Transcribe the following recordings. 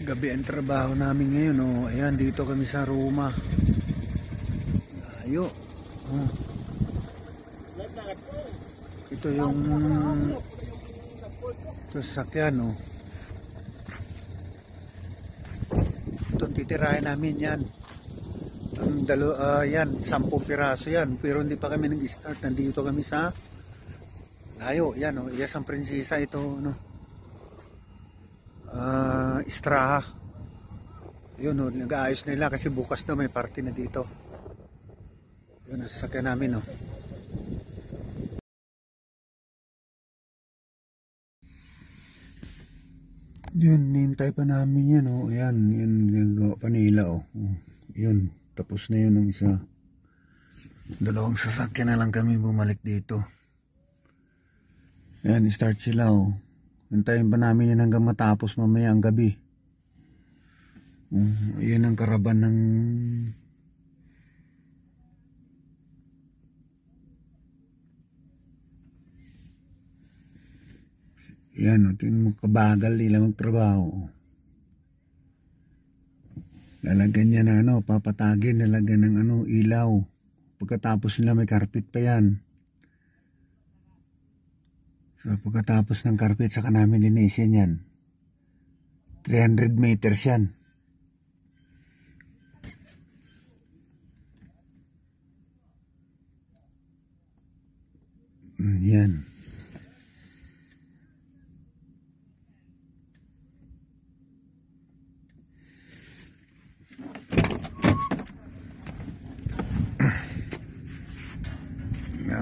Gabi ang trabaho namin ngayon. Oh. Ayan, dito kami sa Roma. Layo. Oh. Ito yung sasakyan. Oh. Ito titirahin namin yan. Ang yan, 10 piraso yan. Pero hindi pa kami nag-start. Nandito kami sa layo. Yan, oh. Iya San Princesa ito, no. Istraha. Yun, oh, nag-aayos nila kasi bukas na may party na dito. Yun, sasakyan namin, oh. Yun, nintay pa namin yan, oh. Ayan, yun, nagawa pa nila, oh. Yun, tapos na yun ang isa. 2 sasakyan na lang kami bumalik dito. Ayan, start sila, oh. Hintayin pa namin yan hanggang matapos mamaya ang gabi. Yan ang karaban ng yan, ito yung kabagal nila magtrabaho. Lalagyan niya na papatagin, lalagyan ng ilaw. Pagkatapos nila may carpet pa yan. So pagkatapos ng carpet saka namin linisin yan. 300 meters yan. Yan.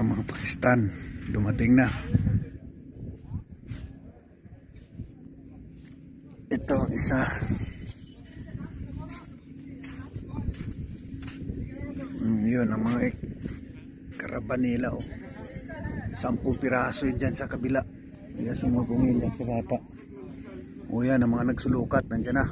Mga Pakistan dumating na. Ito isa. Yun ang mga karaban nila, oh. 10 piraso yun dyan sa kabila. Yan sa mga pumilya sa bata. O yan ang mga nagsulukat, nandyan na.